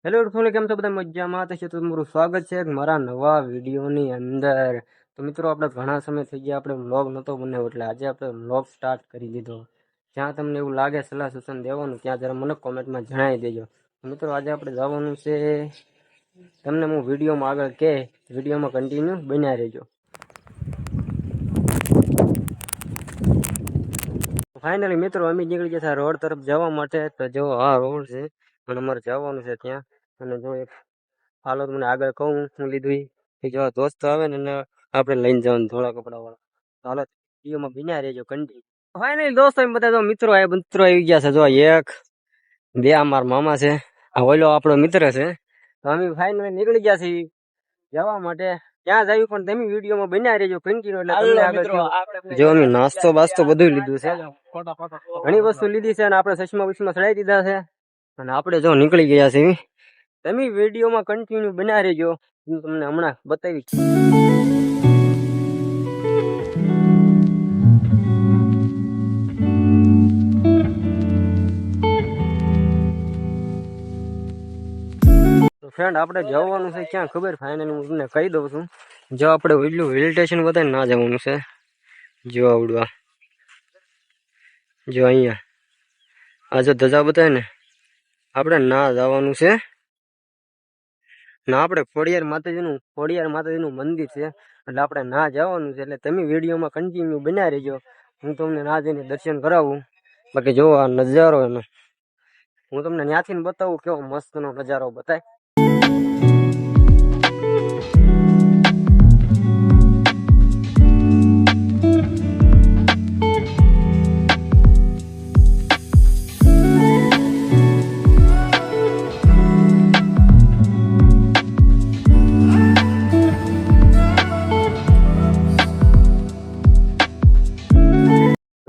Hello family, કેમ છો બધા? મજામાં થશે તો તમારું સ્વાગત છે મારા નવા વિડીયોની અંદર. તો મિત્રો, આપણે ઘણા સમય થઈ ગયા આપણે વ્લોગ નહોતો બનાવ્યો, એટલે આજે આપણે વ્લોગ સ્ટાર્ટ કરી દીધો. જ્યાં તમને એવું લાગે સલાહ સૂચન દેવાનું, ત્યાં જરા મને કોમેન્ટમાં જણાવી દેજો. મિત્રો, આજે આપણે જવાનું છે, તમને હું વિડીયોમાં આગળ કે વિડીયોમાં કન્ટિન્યુ બન્યા રહેજો. ફાઇનલી મિત્રો, અમે નીકળી ગયા રોડ તરફ જવા માટે. તો જો આ રોડ છે અને અમારે જવાનું છે ત્યાં. અને જો એક હાલો તમને આગળ કહું હું લીધું એ જો દોસ્ત આવે ને આપણે લઈને જવાનું ધોળા કપડા વાળા. હાલો વિડીયોમાં બિના રહેજો કન્ટિન્યુ. ફાઇનલી દોસ્તો, એમ બધા મિત્રો આવી ગયા છે. જો એક બે અમારા મામા છે, આ ઓલો આપણો મિત્ર છે. તો અમે ફાઇનલી નીકળી ગયા છીએ જવા માટે. ક્યાં જવું પણ તમે વિડીયોમાં બન્યા રહેજો કન્ટિન્યુ. એટલે આગળ જો અમે નાસ્તો બાસ્તો બધું લીધું છે, ઘણી વસ્તુ લીધી છે અને આપણે ચશ્મા બસમાં ચડાવી દીધા છે અને આપણે જો નીકળી ગયા છે. તમે વિડીયોમાં કન્ટિન્યુ બન્યા રહેજો, હું તમને હમણાં બતાવી. ફ્રેન્ડ, આપણે જવાનું છે ક્યાં ખબર? ફાઇનલી હું તમને કહી દઉં છું. જો આપણે એટલું હિલ સ્ટેશન બતાવીને ના જવાનું છે. જો આવડવા જો અહીંયા આ જો ધજા બતાવે ને, આપણે ના જવાનું છે ના. આપણે ખોડિયાર માતાજીનું મંદિર છે, એટલે આપણે ના જવાનું છે. એટલે તમે વિડીયોમાં કન્ટિન્યુ બન્યા રહેજો, હું તમને ના જઈને દર્શન કરાવું. બાકી જો આ નજારો એનો હું તમને ત્યાંથી બતાવું, કેવો મસ્તનો નજારો બતાય.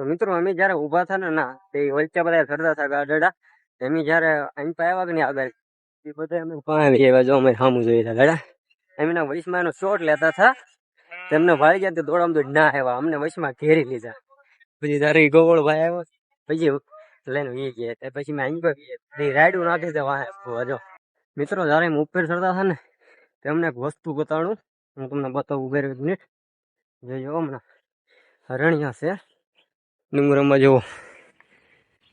મિત્રો, અમે જયારે ઉભા થા ને ના તે વચ્ચે બધા કરતા હતા ગાડા. અમે જયારે અહીં આવ્યા કે નહીં આગળ, એ બધા અમે એવા જો અમે સામું જોઈએ હતા ગાડા. એમના વૈશમાં એનો શોટ લેતા હતા, તેમને ભાઈ ગયા દોડામ દોડ ના આવ્યા, અમને વૈશમાં ઘેરી લીધા. પછી જયારે ગોવળ ભાઈ આવ્યો પછી લઈને વી ગયા. પછી મેં અહીં પર રાયડું નાખી દે જો. મિત્રો, જયારે એમ ઉપર ચડતા હતા ને તેમને એક વસ્તુ બતાડું, હું તમને બતાવું. 1 મિનિટ જોયો. હમણાં હરણિયા છે ડુંગરમાં, જુઓ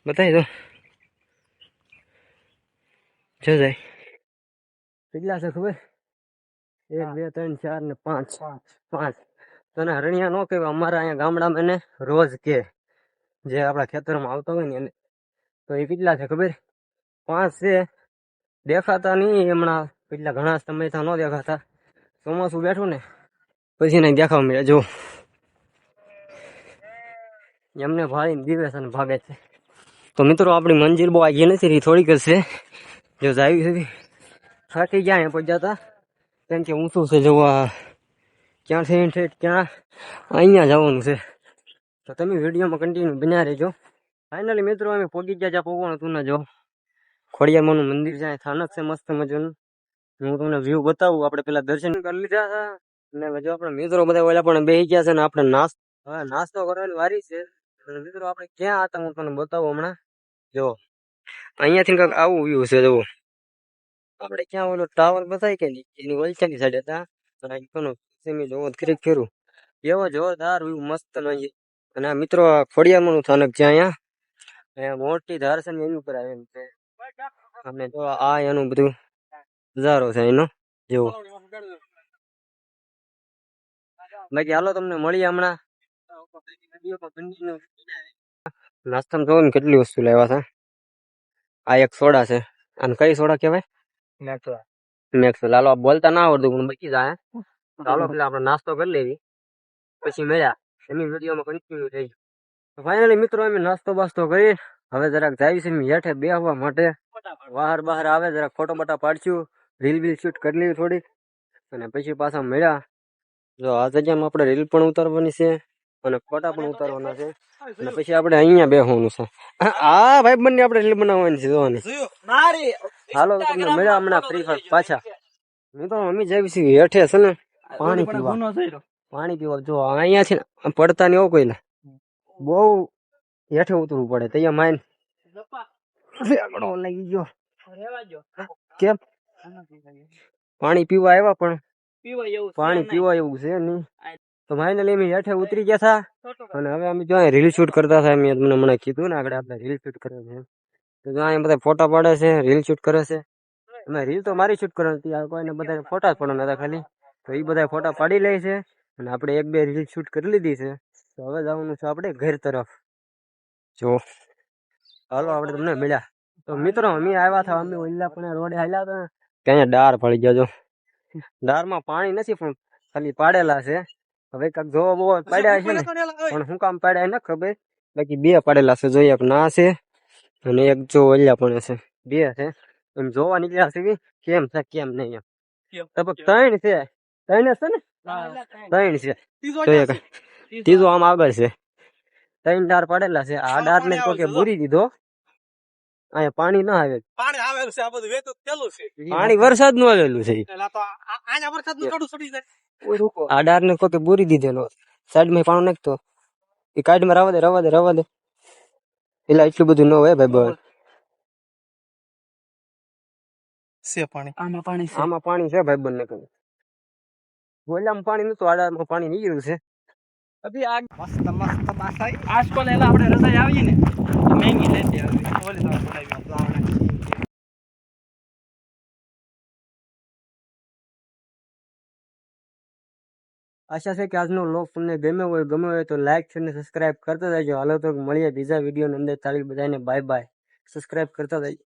બતાવી દો. જો જાય કેટલા છે ખબર? 1 2 3 4 ને 5 તને હરણિયા નો કહેવાય. અમારા અહીંયા ગામડામાં એને રોજ કે, જે આપણા ખેતરમાં આવતા હોય ને એને. તો એ કેટલા છે ખબર? 5 છે. દેખાતા નહીં હમણાં, કેટલા ઘણા સમય ન દેખાતા. ચોમાસું બેઠું ને પછી નહીં દેખાવા મળ્યા. જો એમને ભાઈ દિવસ અને ભાગે છે. તો મિત્રો, આપણી મંજિલ બહુ આગી નથી, થોડીક જ છે. જો આવી સુધી થાકી ગયા પહોંચ્યા, કેમ કે ઊંચું છે. જોવા ક્યાંથી ઠેઠ ક્યાં અહીંયા જવાનું છે. તો તમે વિડીયોમાં કન્ટિન્યુ બન્યા રહેજો. ફાઇનલી મિત્રો, અમે પહોંચી ગયા જ્યાં પહોંચવાનું હતું ને. જો ખોડિયારમાંનું મંદિર જ્યાં સ્થાનક છે મસ્ત મજાનું, હું તમને વ્યૂ બતાવું. આપણે પેલા દર્શન કરી લીધા હતા અને જો આપણે મિત્રો બધા ઓલા પણ બેસી ગયા છે ને આપણે નાસ્તો કરવાની વારી છે. મિત્રો, આપણે ક્યાં હતા હું તમને બતાવું હમણાં. જો અહીંયાથી કંઈક આવું વ્યૂ છે. જુઓ આપણે ક્યાં ઓલો ટાવર બતાય કે નહીં, એની વલચાની સાઈડ હતા. જોવો ક્રિક ફેરું એવો જોરદાર વ્યૂ મસ્ત નહીં. અને આ મિત્રો ખોડિયારમાંનું સ્થાનક છે. અહીંયા મોટી ધાર છે ને એની ઉપર આવે એમ છે. અને જો આ એનું બધું નજારો છે એનો. જેવો બાકી હાલો તમને મળીએ હમણાં. નાસ્તામાં જોવો ને કેટલી વસ્તુ લાવ્યા છે. આ એક સોડા છે, અને કઈ સોડા કહેવાય? મેક્સવેલ. હાલો બોલતા ના આવડતું પણ બચી જાય. ચાલો પેલા આપણે નાસ્તો કરી લેવી, પછી મળ્યા. એની વિડીયોમાં કન્ટિન્યુ થઈ. ફાઇનલી મિત્રો, અમે નાસ્તો બાસ્તો કરી હવે જરાક જાય છે હેઠે બેસવા માટે. બહાર આવે જરાક ફોટો બટા પાડશું, રીલ બીલ શૂટ કરી લેવી થોડીક, અને પછી પાછા મળ્યા. જો આ જગ્યામાં આપણે રીલ પણ ઉતારવાની છે અને ફોટા પણ ઉતારવાના છે. અને પછી આપણે અહીંયા બેસવાનું છે. હા ભાઈ, બંને આપણે રીલ બનાવવાની છે જોવાની. હાલો તમને મળ્યા હમણાં ફ્રી ફાયર પાછા. મિત્રો, અમે જઈએ છીએ હેઠે છે ને પાણી પીવા. જો અહીંયાથી પડતા ને એવું કોઈ ને બહુ હેઠે ઉતરવું પડે. ત્યાં માઇન લાગી ગયો. કેમ પાણી પીવા આવ્યા પણ પાણી પીવા એવું છે નહીં. તો ફાઇનલી અમે હેઠે ઉતરી ગયા હતા અને હવે અમે જો રીલ શૂટ કરતા હતા. મેં તમને હમણાં કીધું ને આગળ આપણે રીલ શૂટ કરે છે. તો જો અહીંયા બધા ફોટા પાડે છે, રીલ શૂટ કરે છે. અમે રીલ તો મારી શૂટ કરવાની હતી, આ કોઈને બધા ફોટા જ પડવાના હતા ખાલી. તો એ બધા ફોટા પાડી લે છે અને આપણે એક બે રીલ શૂટ કરી લીધી છે. તો હવે જવાનું છે આપણે ઘર તરફ. જો હાલો આપણે તમને મળ્યા. તો મિત્રો અમે આવ્યા હતા, અમે ઓલા પણ રોડે હાલ્યા હતા ને ત્યાં ડાર પડી ગયા. જો ડારમાં પાણી નથી પણ ખાલી પાડેલા છે. હવે કાંક જોવા બોવા પાડ્યા છે ને, પણ શું કામ પાડ્યા ન ખબર. બાકી બે પાડેલા છે, જોઈએ ના છે અને એક જો ઓલ્યા પણ છે, બે છે. એમ જોવા નીકળ્યા છે કેમ છે કેમ નહીં એમ. લગભગ ત્રણ છે, ત્રણ છે ને, ત્રણ છે. જોઈએ ત્રીજો આમ આગળ છે. ત્રણ ડાર પાડેલા છે. આ ડાર ને કોઈ બુરી દીધો. અહીંયા પાણી ના આવે, પાણી આવેલું છે. આ બધું વેતું પેલું છે, પાણી વરસાદ નું આવેલું છે. આ ડાર ને કોઈ બુરી દીધેલો. સાઈડ માં પાણી નાખતો એ કાઢ માં રવા દે એટલે એટલું બધું ન હોય ભાઈ. બસ છે પાણી, આમાં પાણી છે ભાઈ. બંને કહ્યું ગોલામાં પાણી નતું, આડામાં પાણી નીકળ્યું છે. અભી આ મસ્ત મસ્ત બાસાઈ આજકોલ એલા આપણે રસાઈ આવીએ ને મહેંગી લેતી આવી ઓલી તો બનાવી. આશા છે કે આજનો વ્લોગ તમને ગમ્યો હોય તો લાઈક છે ને સબસ્ક્રાઇબ કરતા જજો. હાલો તો મળીએ બીજા વિડીયો ની અંદર. તાળી બધાને બાય બાય. સબસ્ક્રાઇબ કરતા જજો.